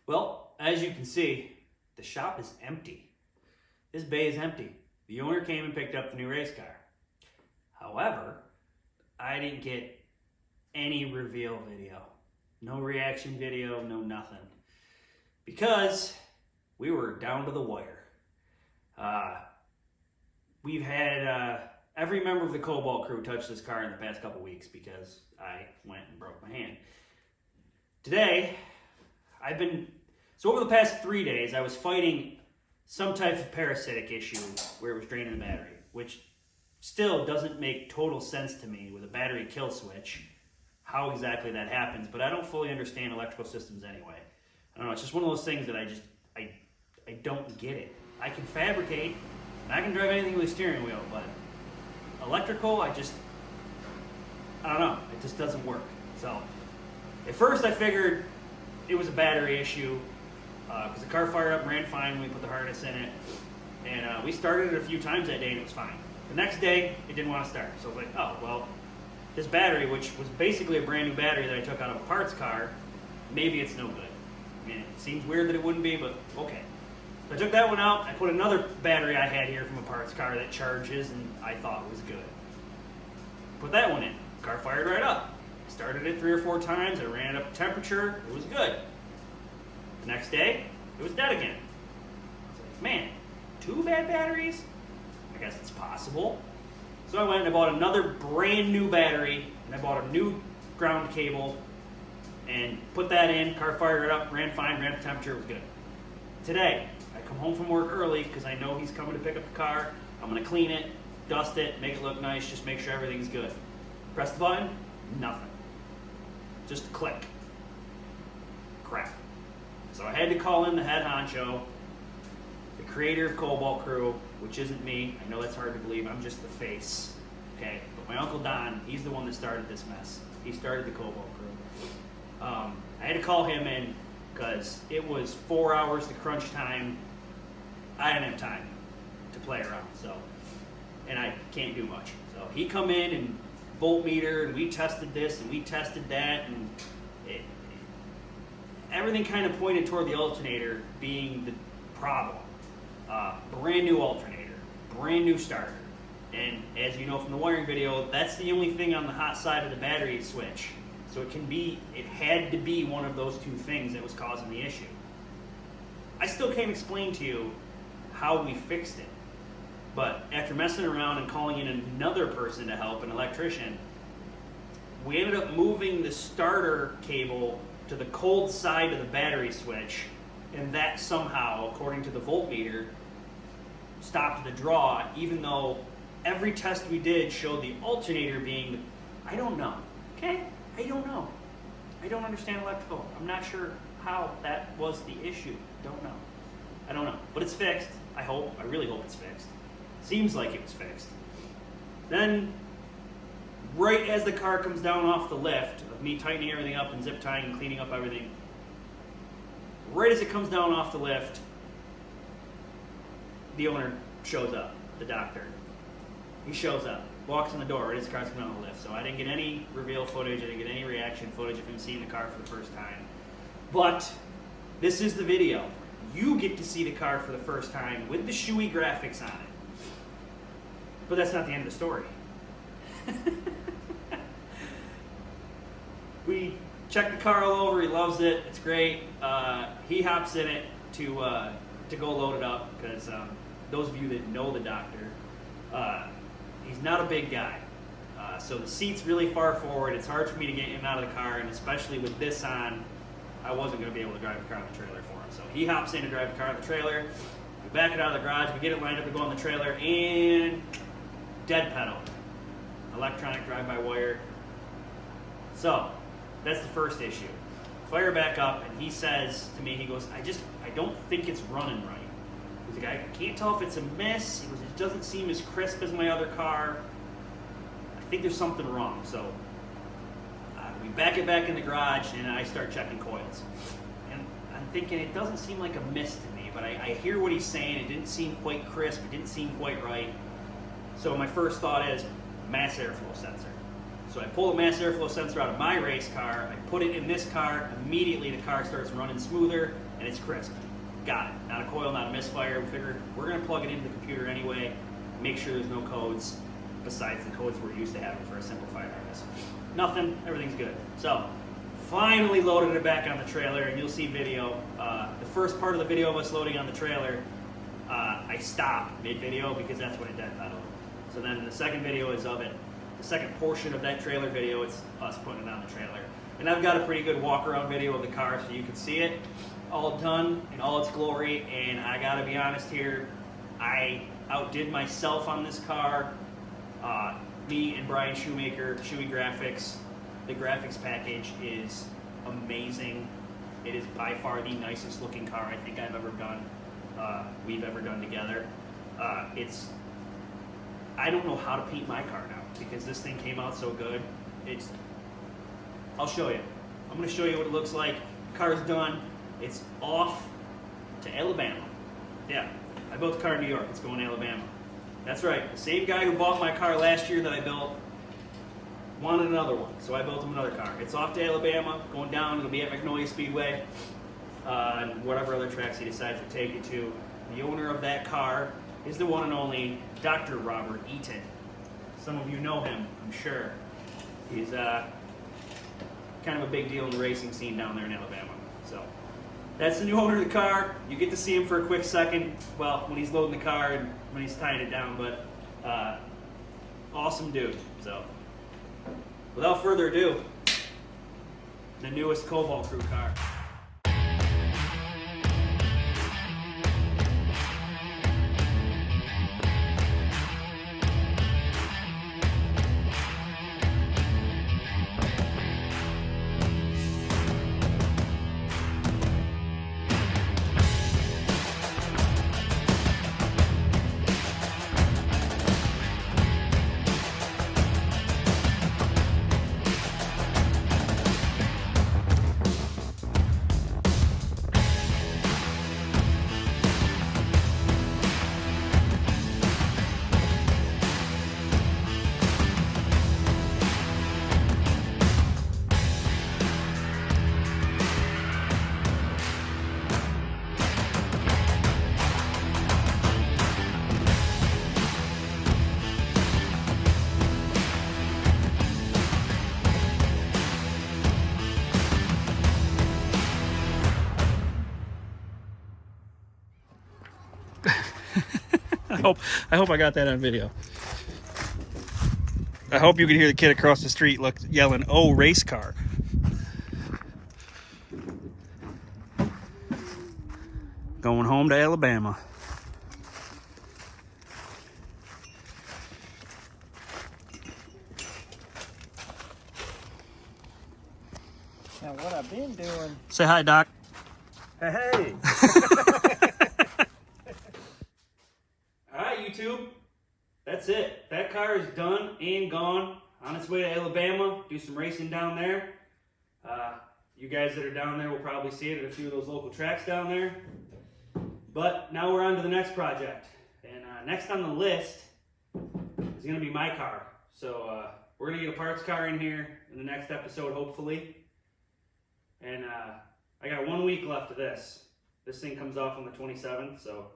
Well, as you can see, the shop is empty. This bay is empty. The owner came and picked up the new race car. However, I didn't get any reveal video. No reaction video, no nothing. Because we were down to the wire. We've had every member of the Cobalt crew touch this car in the past couple weeks because I went and broke my hand. Today, so over the past 3 days, I was fighting some type of parasitic issue where it was draining the battery, which still doesn't make total sense to me with a battery kill switch, how exactly that happens, but I don't fully understand electrical systems anyway. I don't know, it's just one of those things that I don't get it. I can fabricate, and I can drive anything with a steering wheel, but electrical, I don't know, it just doesn't work. So, at first I figured it was a battery issue, because the car fired up and ran fine when we put the harness in it, and we started it a few times that day and it was fine. The next day, it didn't want to start, so I was like, oh, well, this battery, which was basically a brand new battery that I took out of a parts car, maybe it's no good. I mean, it seems weird that it wouldn't be, but okay. So I took that one out, I put another battery I had here from a parts car that charges and I thought was good. Put that one in, car fired right up. Started it 3 or 4 times, I ran it up to temperature, it was good. The next day, it was dead again. I was like, man, 2 bad batteries? I guess it's possible. So I went and I bought another brand new battery, and I bought a new ground cable, and put that in, car fired it up, ran fine, ran up to temperature, it was good. Today, I come home from work early because I know he's coming to pick up the car. I'm going to clean it, dust it, make it look nice, just make sure everything's good. Press the button, nothing. Just a click. Crap. So I had to call in the head honcho, the creator of Cobalt Crew, which isn't me. I know that's hard to believe. I'm just the face. Okay? But my Uncle Don, he's the one that started this mess. He started the Cobalt Crew. I had to call him in because it was 4 hours to crunch time. I didn't have time to play around, and I can't do much. So he come in and voltmeter, and we tested this and we tested that, and everything kind of pointed toward the alternator being the problem. Brand new alternator, brand new starter, and as you know from the wiring video, that's the only thing on the hot side of the battery switch. So it had to be one of those 2 things that was causing the issue. I still can't explain to you how we fixed it, but after messing around and calling in another person to help, an electrician, we ended up moving the starter cable to the cold side of the battery switch, and that somehow, according to the voltmeter, stopped the draw, even though every test we did showed the alternator being, I don't know, okay? I don't know. I don't understand electrical. I'm not sure how that was the issue. I don't know. But it's fixed. I really hope it's fixed. Seems like it was fixed. Then, right as the car comes down off the lift, of me tightening everything up and zip tying and cleaning up everything, right as it comes down off the lift, the owner shows up, the doctor. He shows up, walks in the door right as the car's coming down the lift. So I didn't get any reveal footage, I didn't get any reaction footage of him seeing the car for the first time. But this is the video. You get to see the car for the first time with the shoey graphics on it. But that's not the end of the story. We checked the car all over, he loves it, it's great. He hops in it to go load it up, because those of you that know the doctor, he's not a big guy. So the seat's really far forward, it's hard for me to get him out of the car, and especially with this on, I wasn't going to be able to drive the car on the trailer for him. So he hops in to drive the car on the trailer, we back it out of the garage, we get it lined up to go on the trailer, and dead pedal. Electronic drive-by-wire. So, that's the first issue. Fire back up, and he says to me, he goes, I don't think it's running right. He's like, I can't tell if it's a miss. He goes, it doesn't seem as crisp as my other car. I think there's something wrong. So, we back it back in the garage, and I start checking coils. And I'm thinking, it doesn't seem like a miss to me, but I hear what he's saying. It didn't seem quite crisp. It didn't seem quite right. So my first thought is, mass airflow sensor. So I pull the mass airflow sensor out of my race car, I put it in this car, immediately the car starts running smoother and it's crisp. Got it. Not a coil, not a misfire. We figured we're going to plug it into the computer anyway, make sure there's no codes besides the codes we're used to having for a simplified harness. Nothing, everything's good. So, finally loaded it back on the trailer, and you'll see video. The first part of the video of us loading on the trailer, I stopped mid-video because that's when it dead pedaled. So then the second video is of it. The second portion of that trailer video, it's us putting it on the trailer. And I've got a pretty good walk-around video of the car so you can see it all done in all its glory. And I gotta be honest here, I outdid myself on this car. Me and Brian Shoemaker, Shoey Graphics, the graphics package is amazing. It is by far the nicest looking car I think I've ever done, we've ever done together. I don't know how to paint my car now because this thing came out so good. I'll show you. I'm gonna show you what it looks like. The car's done. It's off to Alabama. Yeah, I built the car in New York. It's going to Alabama. That's right. The same guy who bought my car last year that I built wanted another one, so I built him another car. It's off to Alabama, going down. It'll be at Magnolia Speedway and whatever other tracks he decides to take it to. The owner of that car is the one and only Dr. Robert Eaton. Some of you know him, I'm sure. He's kind of a big deal in the racing scene down there in Alabama. So that's the new owner of the car. You get to see him for a quick second, well, when he's loading the car and when he's tying it down, but awesome dude. So without further ado, the newest Cobalt Crew car. I hope I got that on video. I hope you can hear the kid across the street yelling, "Oh, race car." Going home to Alabama. Now what I've been doing... Say hi, Doc. Hey! Alright, YouTube. That's it. That car is done and gone. On its way to Alabama. Do some racing down there. You guys that are down there will probably see it at a few of those local tracks down there. But now we're on to the next project. And next on the list is going to be my car. So we're going to get a parts car in here in the next episode, hopefully. And I got 1 week left of this. This thing comes off on the 27th, so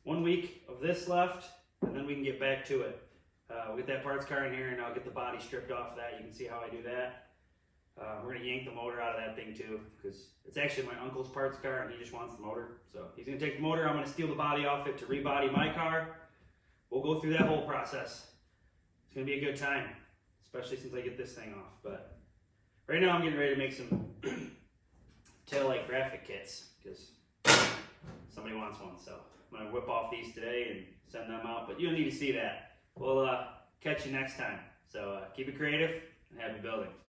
1 week of this left, and then we can get back to it. We'll get that parts car in here, and I'll get the body stripped off of that. You can see how I do that. We're going to yank the motor out of that thing too, because it's actually my uncle's parts car, and he just wants the motor. So he's going to take the motor. I'm going to steal the body off it to rebody my car. We'll go through that whole process. It's going to be a good time, especially since I get this thing off. But right now I'm getting ready to make some taillight graphic kits, because somebody wants one. So I'm going to whip off these today and send them out. But you don't need to see that. We'll catch you next time. So keep it creative and happy building.